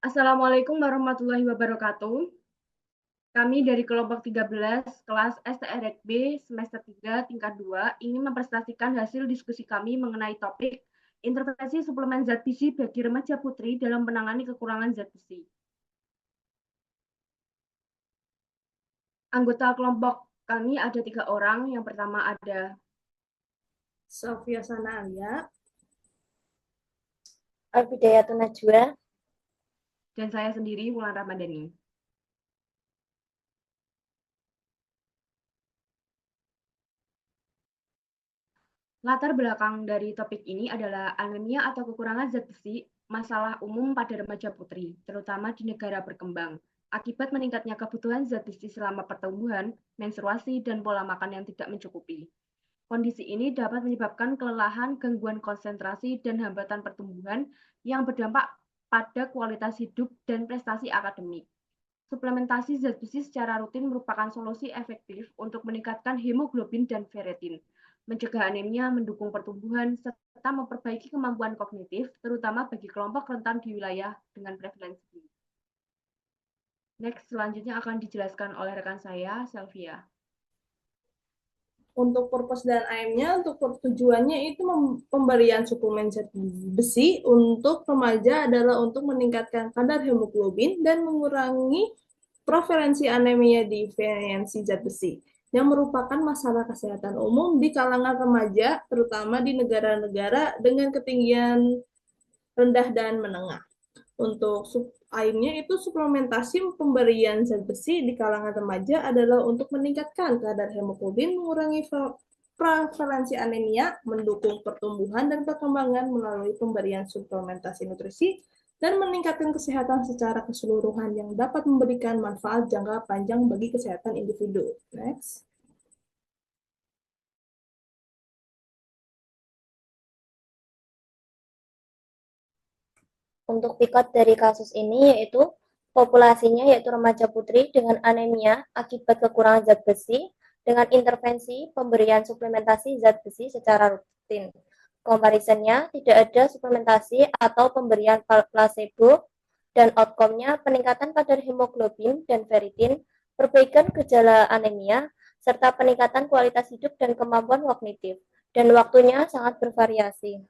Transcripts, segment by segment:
Assalamualaikum warahmatullahi wabarakatuh. Kami dari kelompok 13 kelas STREK B semester 3 tingkat 2 ingin mempresentasikan hasil diskusi kami mengenai topik intervensi suplemen zat gizi bagi remaja putri dalam menangani kekurangan zat besi. Anggota kelompok kami ada 3 orang. Yang pertama ada Sofia Sanalia, Alfidayatun Najwa, dan saya sendiri Wulan Ramadhani. Latar belakang dari topik ini adalah anemia atau kekurangan zat besi, masalah umum pada remaja putri, terutama di negara berkembang, akibat meningkatnya kebutuhan zat besi selama pertumbuhan, menstruasi, dan pola makan yang tidak mencukupi. Kondisi ini dapat menyebabkan kelelahan, gangguan konsentrasi, dan hambatan pertumbuhan yang berdampak pada kualitas hidup dan prestasi akademik. Suplementasi zat besi secara rutin merupakan solusi efektif untuk meningkatkan hemoglobin dan ferritin, mencegah anemia, mendukung pertumbuhan, serta memperbaiki kemampuan kognitif, terutama bagi kelompok rentan di wilayah dengan prevalensi. Next, selanjutnya akan dijelaskan oleh rekan saya, Selvia. untuk purpose dan aimnya, untuk tujuannya itu pemberian suplemen zat besi untuk remaja adalah untuk meningkatkan kadar hemoglobin dan mengurangi prevalensi anemia defisiensi zat besi yang merupakan masalah kesehatan umum di kalangan remaja, terutama di negara-negara dengan ketinggian rendah dan menengah. Untuk lainnya itu suplementasi pemberian zat besi di kalangan remaja adalah untuk meningkatkan kadar hemoglobin, mengurangi prevalensi anemia, mendukung pertumbuhan dan perkembangan melalui pemberian suplementasi nutrisi, dan meningkatkan kesehatan secara keseluruhan yang dapat memberikan manfaat jangka panjang bagi kesehatan individu. Next. untuk pikot dari kasus ini yaitu populasinya yaitu remaja putri dengan anemia akibat kekurangan zat besi dengan intervensi pemberian suplementasi zat besi secara rutin. Comparisonnya tidak ada suplementasi atau pemberian placebo dan outcome-nya peningkatan kadar hemoglobin dan ferritin, perbaikan gejala anemia, serta peningkatan kualitas hidup dan kemampuan kognitif. Dan waktunya sangat bervariasi.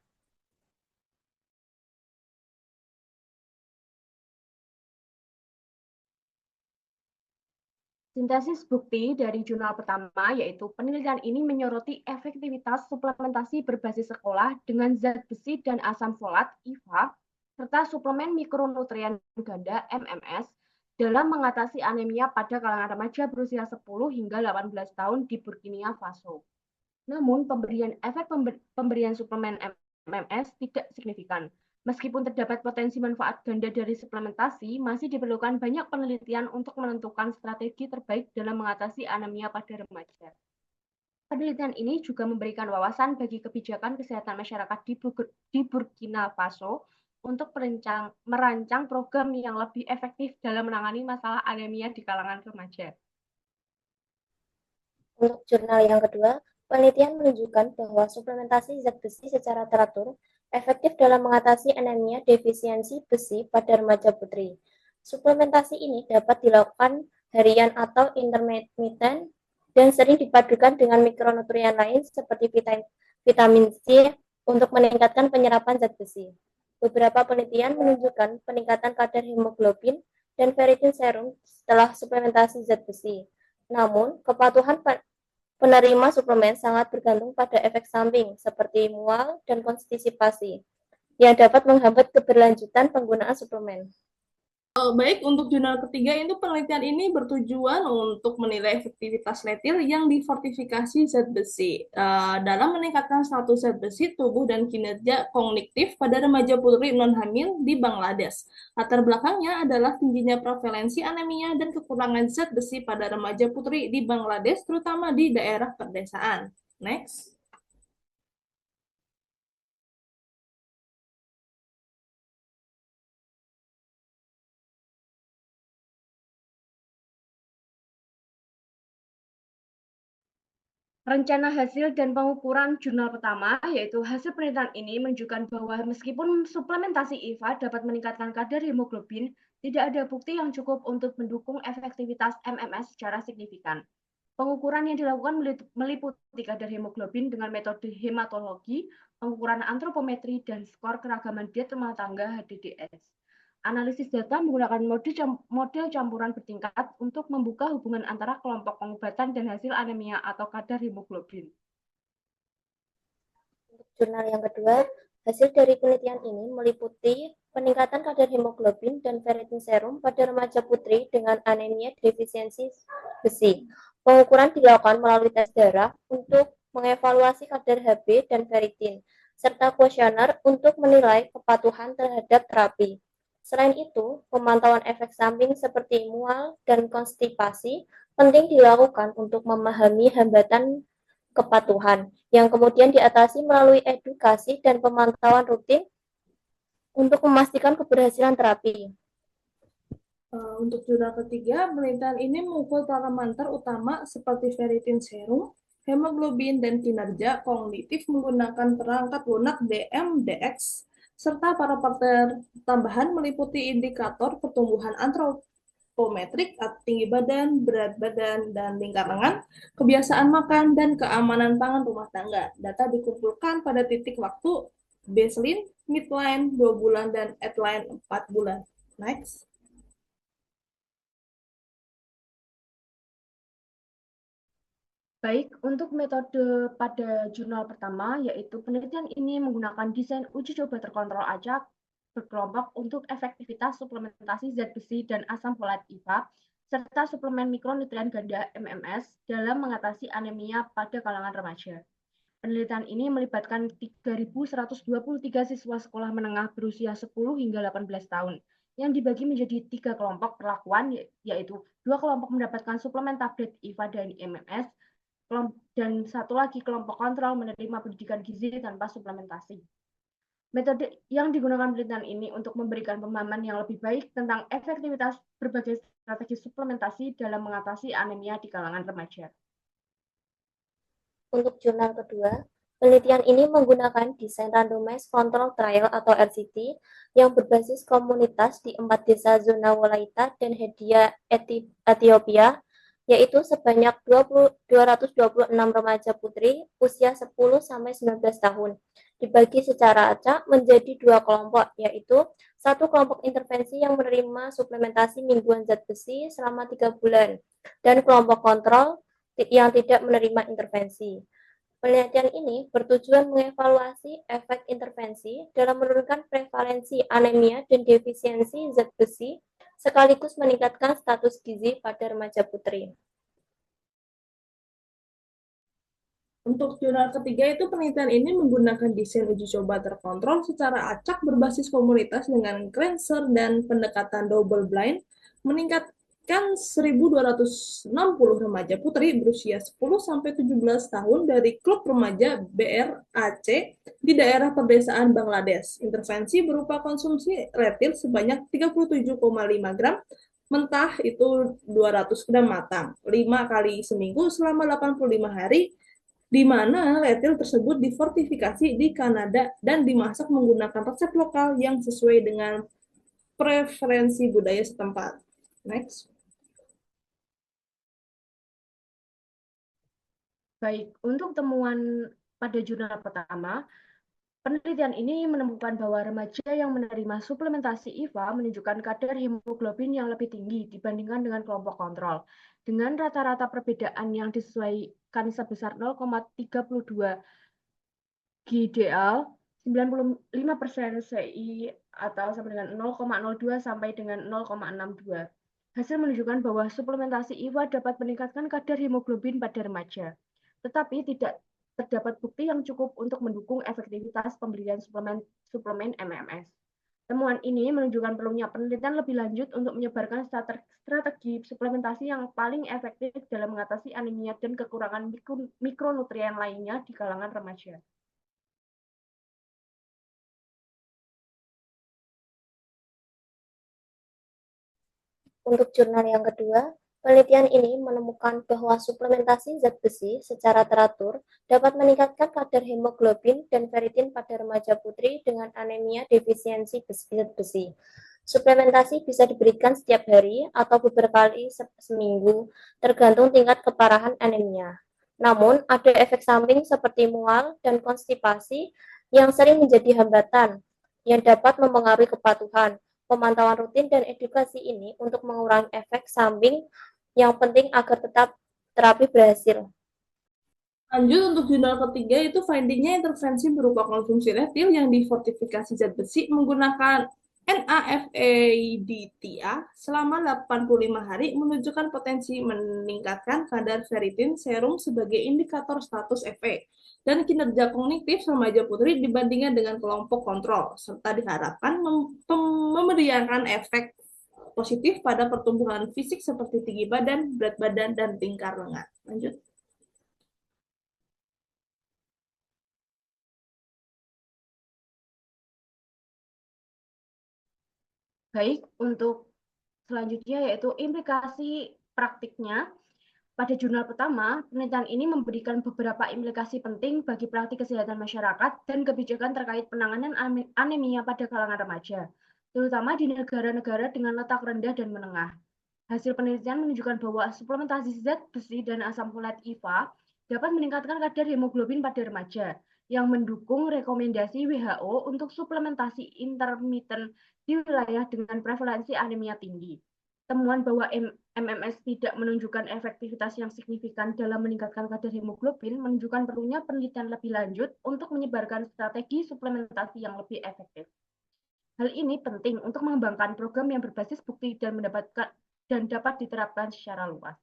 Sintesis bukti dari jurnal pertama, yaitu penelitian ini menyoroti efektivitas suplementasi berbasis sekolah dengan zat besi dan asam folat (IFA) serta suplemen mikronutrien ganda (MMS) dalam mengatasi anemia pada kalangan remaja berusia 10 hingga 18 tahun di Burkina Faso. Namun, pemberian suplemen MMS tidak signifikan. Meskipun terdapat potensi manfaat ganda dari suplementasi, masih diperlukan banyak penelitian untuk menentukan strategi terbaik dalam mengatasi anemia pada remaja. Penelitian ini juga memberikan wawasan bagi kebijakan kesehatan masyarakat di Burkina Faso untuk merancang program yang lebih efektif dalam menangani masalah anemia di kalangan remaja. Untuk jurnal yang kedua, penelitian menunjukkan bahwa suplementasi zat besi secara teratur efektif dalam mengatasi anemia defisiensi besi pada remaja putri. Suplementasi ini dapat dilakukan harian atau intermittent dan sering dipadukan dengan mikronutrien lain seperti vitamin C untuk meningkatkan penyerapan zat besi. Beberapa penelitian menunjukkan peningkatan kadar hemoglobin dan ferritin serum setelah suplementasi zat besi. Namun, kepatuhan penerima suplemen sangat bergantung pada efek samping seperti mual dan konstipasi yang dapat menghambat keberlanjutan penggunaan suplemen. Baik, untuk jurnal ketiga itu penelitian ini bertujuan untuk menilai efektivitas letil yang difortifikasi zat besi dalam meningkatkan status zat besi tubuh dan kinerja kognitif pada remaja putri non-hamil di Bangladesh. Latar belakangnya adalah tingginya prevalensi anemia dan kekurangan zat besi pada remaja putri di Bangladesh, terutama di daerah pedesaan. Next. Rencana hasil dan pengukuran jurnal pertama, yaitu hasil penelitian ini menunjukkan bahwa meskipun suplementasi IVA dapat meningkatkan kadar hemoglobin, tidak ada bukti yang cukup untuk mendukung efektivitas MMS secara signifikan. Pengukuran yang dilakukan meliputi kadar hemoglobin dengan metode hematologi, pengukuran antropometri, dan skor keragaman diet rumah tangga HDDS. Analisis data menggunakan model campuran bertingkat untuk membuka hubungan antara kelompok pengobatan dan hasil anemia atau kadar hemoglobin. Jurnal yang kedua, hasil dari penelitian ini meliputi peningkatan kadar hemoglobin dan ferritin serum pada remaja putri dengan anemia defisiensi besi. Pengukuran dilakukan melalui tes darah untuk mengevaluasi kadar Hb dan ferritin, serta kuesioner untuk menilai kepatuhan terhadap terapi. Selain itu, pemantauan efek samping seperti mual dan konstipasi penting dilakukan untuk memahami hambatan kepatuhan, yang kemudian diatasi melalui edukasi dan pemantauan rutin untuk memastikan keberhasilan terapi. Untuk jurnal ketiga, penelitian ini mengukur parameter utama seperti ferritin serum, hemoglobin, dan kinerja kognitif menggunakan perangkat lunak DM-DX, serta parameter tambahan meliputi indikator pertumbuhan antropometrik, tinggi badan, berat badan, dan lingkar lengan, kebiasaan makan, dan keamanan pangan rumah tangga. Data dikumpulkan pada titik waktu baseline, midline 2 bulan, dan endline 4 bulan. Next. Baik, untuk metode pada jurnal pertama, yaitu penelitian ini menggunakan desain uji coba terkontrol acak berkelompok untuk efektivitas suplementasi zat besi dan asam folat IVA, serta suplemen mikronutrien ganda MMS dalam mengatasi anemia pada kalangan remaja. Penelitian ini melibatkan 3.123 siswa sekolah menengah berusia 10 hingga 18 tahun, yang dibagi menjadi 3 kelompok perlakuan, yaitu 2 kelompok mendapatkan suplemen tablet IVA dan MMS, dan satu lagi kelompok kontrol menerima pendidikan gizi tanpa suplementasi. Metode yang digunakan penelitian ini untuk memberikan pemahaman yang lebih baik tentang efektivitas berbagai strategi suplementasi dalam mengatasi anemia di kalangan remaja. Untuk jurnal kedua, penelitian ini menggunakan desain randomized control trial atau RCT yang berbasis komunitas di 4 desa zona Wolaita dan Hedia, Ethiopia, yaitu sebanyak 226 remaja putri usia 10-19 tahun, dibagi secara acak menjadi 2 kelompok, yaitu satu kelompok intervensi yang menerima suplementasi mingguan zat besi selama 3 bulan, dan kelompok kontrol yang tidak menerima intervensi. Penelitian ini bertujuan mengevaluasi efek intervensi dalam menurunkan prevalensi anemia dan defisiensi zat besi, sekaligus meningkatkan status gizi pada remaja putri. Untuk jurnal ketiga itu penelitian ini menggunakan desain uji coba terkontrol secara acak berbasis komunitas dengan Kranzer dan pendekatan double blind, meningkatkan 1.260 remaja putri berusia 10-17 tahun dari klub remaja BRAC di daerah pedesaan Bangladesh. Intervensi berupa konsumsi retil sebanyak 37,5 gram mentah itu 200 gram matang 5 kali seminggu selama 85 hari, di mana retil tersebut difortifikasi di Kanada dan dimasak menggunakan resep lokal yang sesuai dengan preferensi budaya setempat. Next. Baik, untuk temuan pada jurnal pertama, penelitian ini menemukan bahwa remaja yang menerima suplementasi IVA menunjukkan kadar hemoglobin yang lebih tinggi dibandingkan dengan kelompok kontrol, dengan rata-rata perbedaan yang disesuaikan sebesar 0,32 GDL, 95% CI atau sama dengan 0,02 sampai dengan 0,62. Hasil menunjukkan bahwa suplementasi IVA dapat meningkatkan kadar hemoglobin pada remaja, tetapi tidak terdapat bukti yang cukup untuk mendukung efektivitas pemberian suplemen MMS. Temuan ini menunjukkan perlunya penelitian lebih lanjut untuk menyebarkan strategi suplementasi yang paling efektif dalam mengatasi anemia dan kekurangan mikronutrien lainnya di kalangan remaja. Untuk jurnal yang kedua, Penelitian ini menemukan bahwa suplementasi zat besi secara teratur dapat meningkatkan kadar hemoglobin dan ferritin pada remaja putri dengan anemia defisiensi zat besi. Suplementasi bisa diberikan setiap hari atau beberapa kali seminggu, tergantung tingkat keparahan anemia. Namun, ada efek samping seperti mual dan konstipasi yang sering menjadi hambatan yang dapat mempengaruhi kepatuhan. Pemantauan rutin dan edukasi ini untuk mengurangi efek samping yang penting agar tetap terapi berhasil. Lanjut untuk jurnal ketiga itu findingnya intervensi berupa konsumsi retil yang difortifikasi zat besi menggunakan NAFEDTA selama 85 hari menunjukkan potensi meningkatkan kadar ferritin serum sebagai indikator status FE dan kinerja kognitif remaja putri dibandingkan dengan kelompok kontrol, serta diharapkan memberikan efek positif pada pertumbuhan fisik seperti tinggi badan, berat badan, dan tingkah lengan. Lanjut. Baik, untuk selanjutnya yaitu implikasi praktiknya. Pada jurnal pertama, penelitian ini memberikan beberapa implikasi penting bagi praktik kesehatan masyarakat dan kebijakan terkait penanganan anemia pada kalangan remaja, terutama di negara-negara dengan letak rendah dan menengah. Hasil penelitian menunjukkan bahwa suplementasi zat besi dan asam folat IFA dapat meningkatkan kadar hemoglobin pada remaja, yang mendukung rekomendasi WHO untuk suplementasi intermittent di wilayah dengan prevalensi anemia tinggi. Temuan bahwa MMS tidak menunjukkan efektivitas yang signifikan dalam meningkatkan kadar hemoglobin menunjukkan perlunya penelitian lebih lanjut untuk menyebarkan strategi suplementasi yang lebih efektif. Hal ini penting untuk mengembangkan program yang berbasis bukti dan dapat diterapkan secara luas.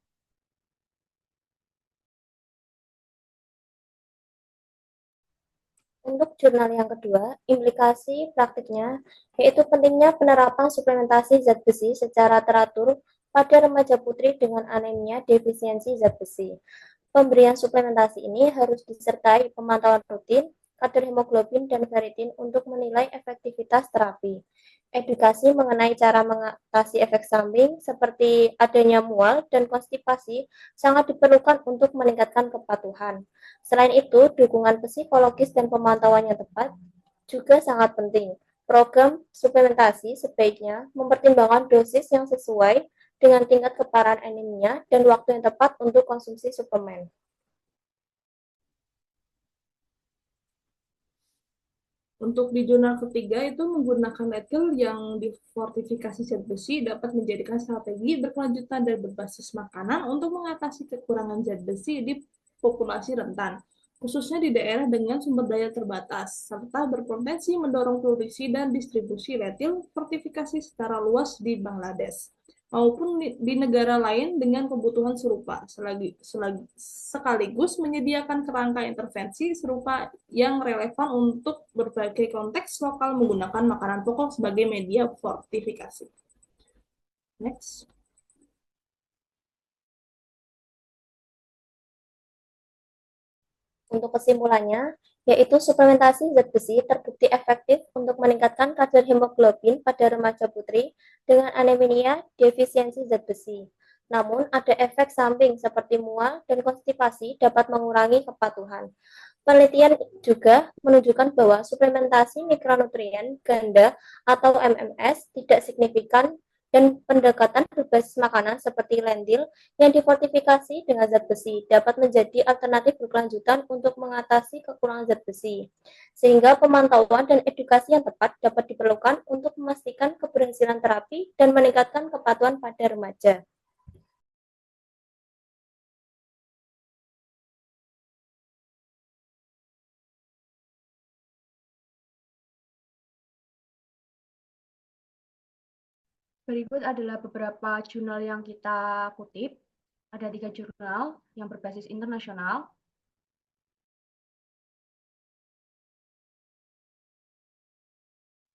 Untuk jurnal yang kedua, implikasi praktiknya yaitu pentingnya penerapan suplementasi zat besi secara teratur pada remaja putri dengan anemia defisiensi zat besi. Pemberian suplementasi ini harus disertai pemantauan rutin, kadar hemoglobin dan ferritin untuk menilai efektivitas terapi. Edukasi mengenai cara mengatasi efek samping seperti adanya mual dan konstipasi sangat diperlukan untuk meningkatkan kepatuhan. Selain itu, dukungan psikologis dan pemantauan yang tepat juga sangat penting. Program suplementasi sebaiknya mempertimbangkan dosis yang sesuai dengan tingkat keparahan anemia dan waktu yang tepat untuk konsumsi suplemen. Untuk di jurnal ketiga itu menggunakan retil yang difortifikasi zat besi dapat menjadikan strategi berkelanjutan dan berbasis makanan untuk mengatasi kekurangan zat besi di populasi rentan, khususnya di daerah dengan sumber daya terbatas, serta berpotensi mendorong produksi dan distribusi retil fortifikasi secara luas di Bangladesh maupun di negara lain dengan kebutuhan serupa, sekaligus menyediakan kerangka intervensi serupa yang relevan untuk berbagai konteks lokal menggunakan makanan pokok sebagai media fortifikasi. Next. Untuk kesimpulannya, yaitu suplementasi zat besi terbukti efektif untuk meningkatkan kadar hemoglobin pada remaja putri dengan anemia defisiensi zat besi. Namun, ada efek samping seperti mual dan konstipasi dapat mengurangi kepatuhan. Penelitian juga menunjukkan bahwa suplementasi mikronutrien ganda atau MMS tidak signifikan dan pendekatan berbasis makanan seperti lentil yang difortifikasi dengan zat besi dapat menjadi alternatif berkelanjutan untuk mengatasi kekurangan zat besi. Sehingga pemantauan dan edukasi yang tepat dapat diperlukan untuk memastikan keberhasilan terapi dan meningkatkan kepatuhan pada remaja. Berikut adalah beberapa jurnal yang kita kutip. Ada 3 jurnal yang berbasis internasional.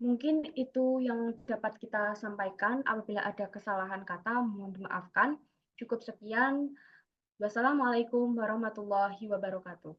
Mungkin itu yang dapat kita sampaikan. Apabila ada kesalahan kata, mohon dimaafkan. Cukup sekian. Wassalamualaikum warahmatullahi wabarakatuh.